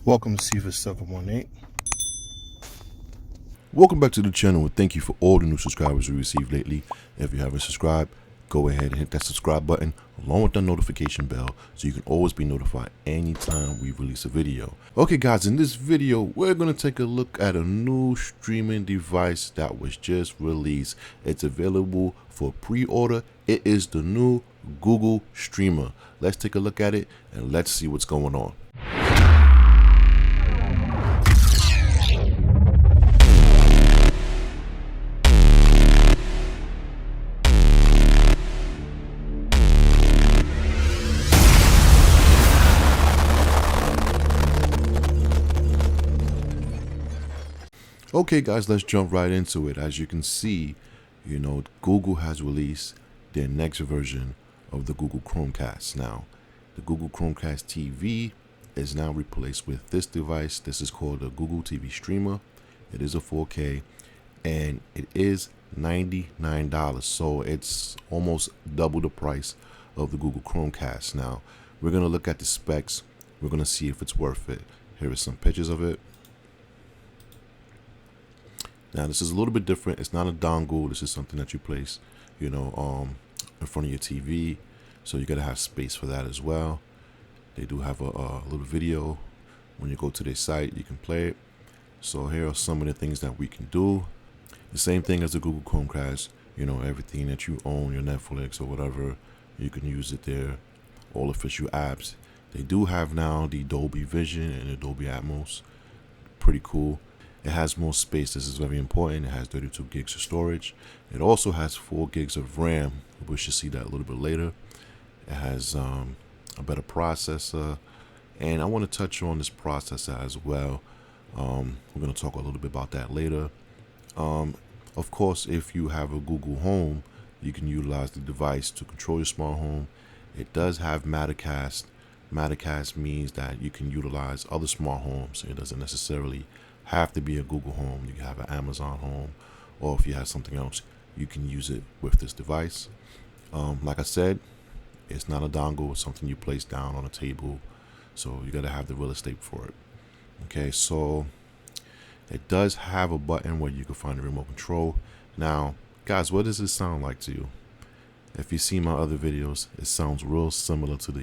Welcome to Cephasbasictech. Welcome back to the channel, and thank you for all the new subscribers we received lately. If you haven't subscribed, go ahead and hit that subscribe button along with the notification bell so you can always be notified anytime we release a video. Okay guys, in this video we're going to take a look at a new streaming device that was just released. It's available for pre-order. It is the new Google Streamer. Let's take a look at it and let's see what's going on. Okay guys, let's jump right into it. As you can see, Google has released their next version of the Google Chromecast. Now, the Google Chromecast TV is now replaced with this device. This is called the Google TV Streamer. It is a 4K and it is $99. So it's almost double the price of the Google Chromecast. Now, we're going to look at the specs. We're going to see if it's worth it. Here are some pictures of it. Now this is a little bit different. It's not a dongle. This is something that you place, in front of your TV. So you gotta have space for that as well. They do have a little video. When you go to their site, you can play it. So here are some of the things that we can do. The same thing as the Google Chromecast. Everything that you own, your Netflix or whatever, you can use it there. All official apps. They do have now the Dolby Vision and the Dolby Atmos. Pretty cool. It has more space. This is very important. It has 32 gigs of storage. It also has 4 gigs of RAM. We should see that a little bit later. It has a better processor. And I want to touch on this processor as well. We're going to talk a little bit about that later. Of course, if you have a Google Home, you can utilize the device to control your smart home. It does have Mattercast. Mattercast means that you can utilize other smart homes. It doesn't necessarily have to be a Google Home. You can have an Amazon Home, or if you have something else, you can use it with this device. Like I said, it's not a dongle. It's something you place down on a table, so you got to have the real estate for it. Okay, so it does have a button where you can find the remote control. Now guys, what does this sound like to you? If you see my other videos, it sounds real similar to the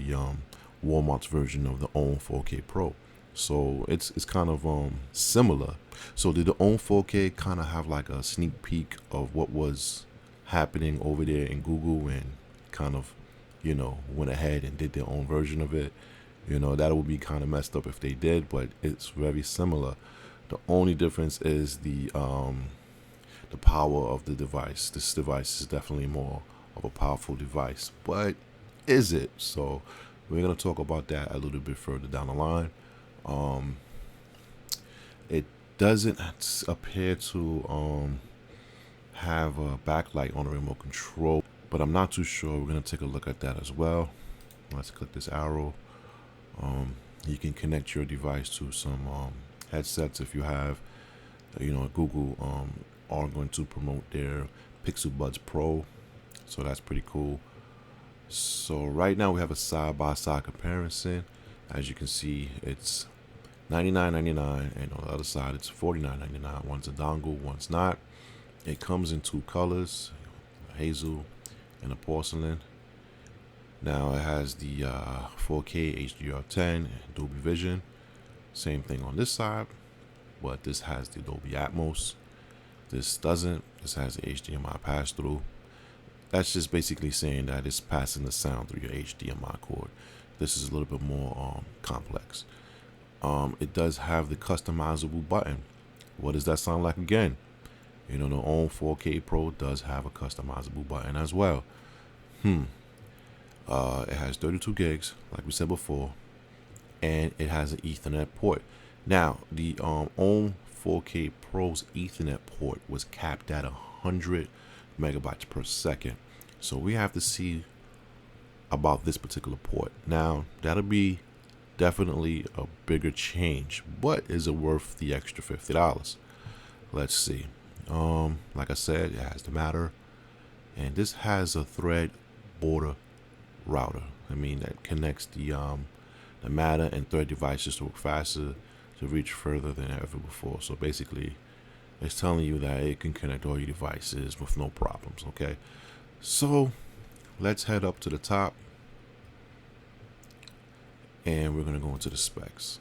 Walmart's version of the Onn 4K Pro. So it's kind of similar. So did the Onn 4K kind of have like a sneak peek of what was happening over there in Google, and kind of went ahead and did their own version of it? That would be kind of messed up if they did, but it's very similar. The only difference is the power of the device. This device is definitely more of a powerful device, but is it? So we're going to talk about that a little bit further down the line. It doesn't appear to have a backlight on the remote control, but I'm not too sure. We're going to take a look at that as well. Let's click this arrow. You can connect your device to some headsets if you have. Google are going to promote their Pixel Buds Pro, so that's pretty cool. So right now we have a side-by-side comparison. As you can see, it's $99.99, and on the other side it's $49.99. One's a dongle, one's not. It comes in 2 colors, hazel and a porcelain. Now it has the 4K HDR10 and Dolby Vision. Same thing on this side, but this has the Dolby Atmos. This doesn't. This has the HDMI pass-through. That's just basically saying that it's passing the sound through your HDMI cord. This is a little bit more complex. It does have the customizable button. What does that sound like again? The Onn 4K Pro does have a customizable button as well. It has 32 gigs, like we said before, and it has an Ethernet port. Now, the Onn 4K Pro's Ethernet port was capped at 100 megabytes per second. So we have to see about this particular port. Now that'll be definitely a bigger change, but is it worth the extra $50? Let's see. Like I said, it has the Matter, and this has a thread border router. That connects the the Matter and Thread devices to work faster, to reach further than ever before. So basically, it's telling you that it can connect all your devices with no problems, okay? So let's head up to the top, and we're gonna go into the specs.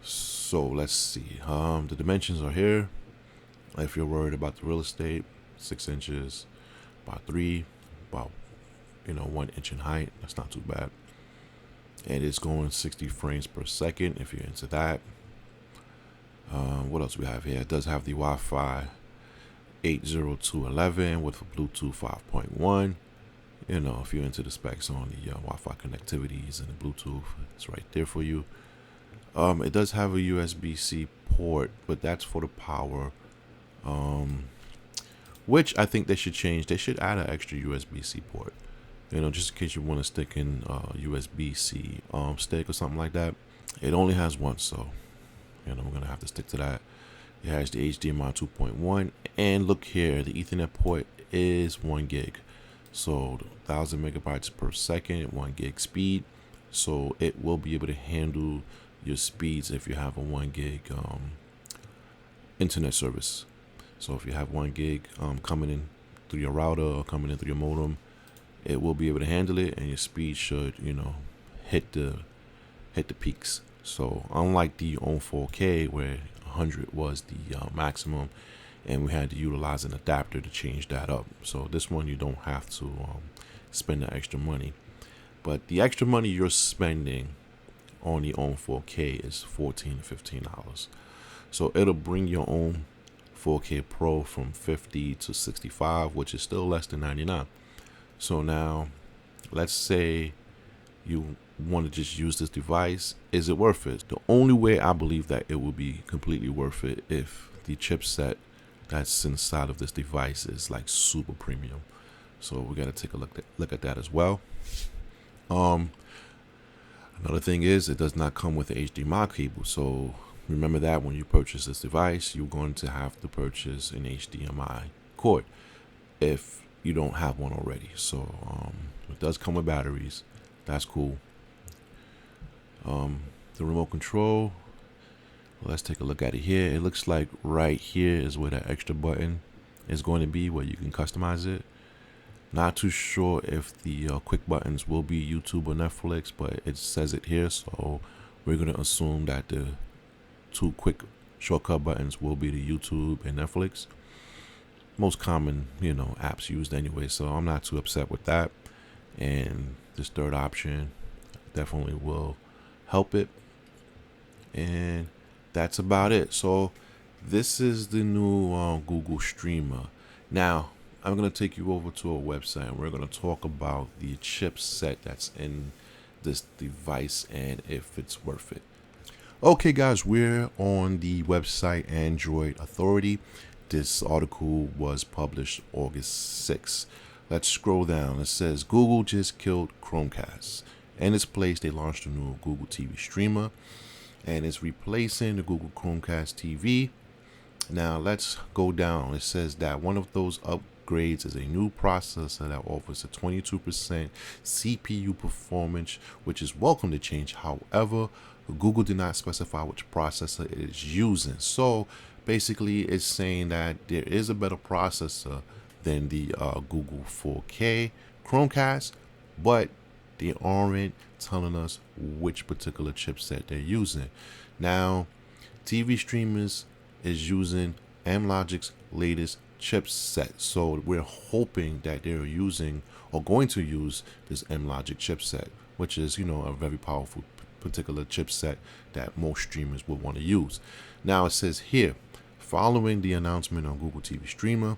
So let's see, the dimensions are here. If you're worried about the real estate, 6 inches, about 3, about 1 inch in height. That's not too bad. And it's going 60 frames per second if you're into that. What else we have here? It does have the Wi-Fi 802.11 with Bluetooth 5.1. If you're into the specs on the Wi-Fi connectivities and the Bluetooth, it's right there for you. It does have a USB-C port, but that's for the power, which I think they should change. They should add an extra USB-C port, just in case you want to stick in USB-C stick or something like that. It only has one, so we're gonna have to stick to that. It has the HDMI 2.1, and look here, the Ethernet port is 1 gig, so 1,000 megabytes per second, 1 gig speed. So it will be able to handle your speeds if you have a 1 gig internet service. So if you have 1 gig coming in through your router or coming in through your modem, it will be able to handle it, and your speed should hit the peaks. So unlike the Onn 4K where 100 was the maximum, and we had to utilize an adapter to change that up. So this one you don't have to spend the extra money, but the extra money you're spending on the Onn 4K is $14 to $15. So it'll bring your own 4K Pro from 50 to 65, which is still less than 99. So now, let's say you want to just use this device. Is it worth it? The only way I believe that it will be completely worth it if the chipset that's inside of this device is like super premium. So we got to take a look at that as well. Another thing is, it does not come with an HDMI cable. So remember that when you purchase this device, you're going to have to purchase an HDMI cord if you don't have one already. So it does come with batteries. That's cool. The remote control, let's take a look at it here. It looks like right here is where that extra button is going to be, where you can customize it. Not too sure if the quick buttons will be YouTube or Netflix, but it says it here, so we're going to assume that the 2 quick shortcut buttons will be the YouTube and Netflix. Most common, apps used anyway, so I'm not too upset with that. And this third option definitely will help it. And that's about it. So this is the new Google Streamer. Now, I'm going to take you over to a website, and we're going to talk about the chipset that's in this device and if it's worth it. Okay, guys, we're on the website Android Authority. This article was published August 6th. Let's scroll down. It says Google just killed Chromecast. In its place, they launched a new Google TV streamer, and it's replacing the Google Chromecast TV. Now let's go down. It says that one of those upgrades is a new processor that offers a 22% CPU performance, which is welcome to change. However, Google did not specify which processor it is using. So basically, it's saying that there is a better processor than the Google 4K Chromecast, but they aren't telling us which particular chipset they're using. Now, TV streamers is using Amlogic's latest chipset, so we're hoping that they're using or going to use this Amlogic chipset, which is a very powerful particular chipset that most streamers will want to use. Now it says here, following the announcement on Google TV Streamer,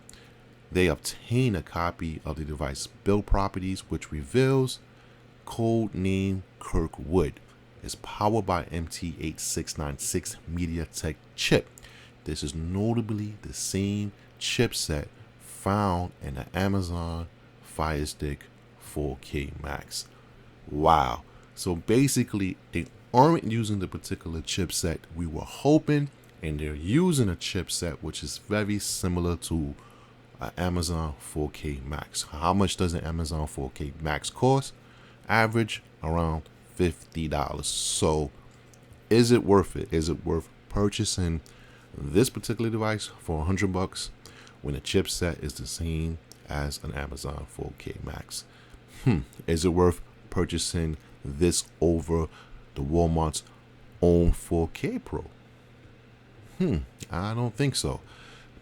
they obtain a copy of the device build properties, which reveals code name Kirkwood is powered by MT8696 MediaTek chip. This is notably the same chipset found in the Amazon Fire Stick 4K Max. Wow. So basically, they aren't using the particular chipset we were hoping, and they're using a chipset which is very similar to Amazon 4K Max. How much does an Amazon 4K Max cost? Average around $50. So is it worth it? Is it worth purchasing this particular device for $100 when the chipset is the same as an Amazon 4K Max? Is it worth purchasing this over the Walmart's own 4K Pro? I don't think so.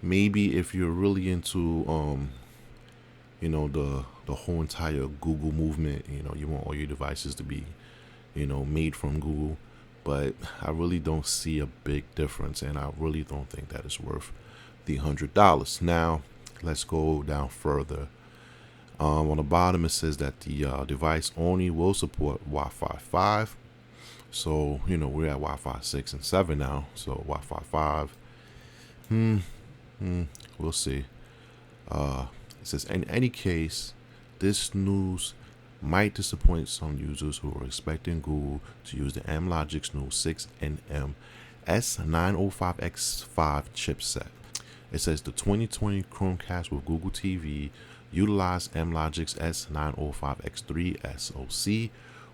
Maybe if you're really into the whole entire Google movement, you want all your devices to be made from Google, but I really don't see a big difference, and I really don't think that is worth the $100. Now let's go down further. On the bottom it says that the device only will support Wi-Fi 5. So we're at Wi-Fi 6 and 7 now, so Wi-Fi 5, we'll see. It says, in any case, this news might disappoint some users who are expecting Google to use the Amlogic's new 6nm S905X5 chipset. It says the 2020 Chromecast with Google TV utilized Amlogic's S905X3 SoC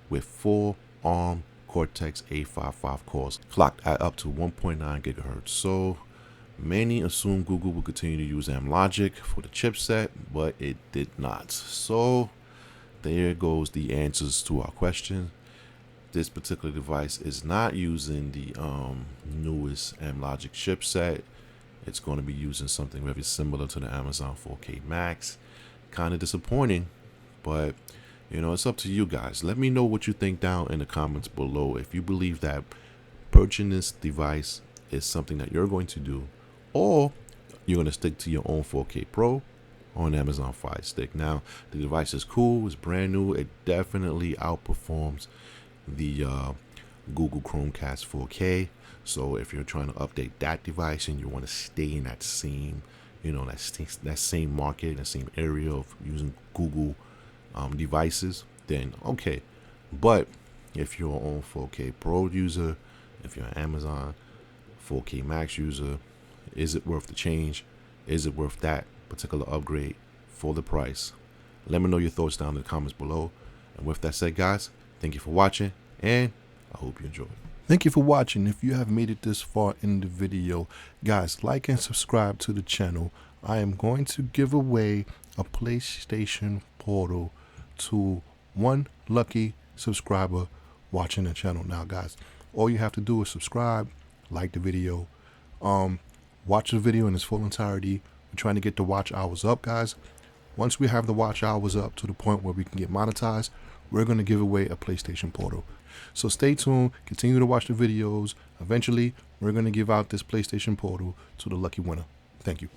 with 4 ARM Cortex A55 cores clocked at up to 1.9 gigahertz. So many assume Google will continue to use Amlogic for the chipset, but it did not. So there goes the answers to our question. This particular device is not using the newest Amlogic chipset. It's going to be using something very similar to the Amazon 4K Max. Kind of disappointing, but it's up to you guys. Let me know what you think down in the comments below. If you believe that purchasing this device is something that you're going to do, or you're going to stick to your own 4K Pro on Amazon Fire Stick. Now, the device is cool. It's brand new. It definitely outperforms the Google Chromecast 4K. So if you're trying to update that device and you want to stay in that same, that same market, that same area of using Google devices, then okay. But if you're an 4K Pro user, if you're an Amazon 4K Max user, is it worth the change? Is it worth that particular upgrade for the price? Let me know your thoughts down in the comments below. And with that said, guys, thank you for watching, and I hope you enjoyed. Thank you for watching. If you have made it this far in the video, guys, like and subscribe to the channel. I am going to give away a PlayStation Portal to one lucky subscriber watching the channel. Now, guys, all you have to do is subscribe, like the video, watch the video in its full entirety. We're trying to get the watch hours up, guys. Once we have the watch hours up to the point where we can get monetized, we're going to give away a PlayStation Portal. So stay tuned, continue to watch the videos. Eventually, we're going to give out this PlayStation Portal to the lucky winner. Thank you.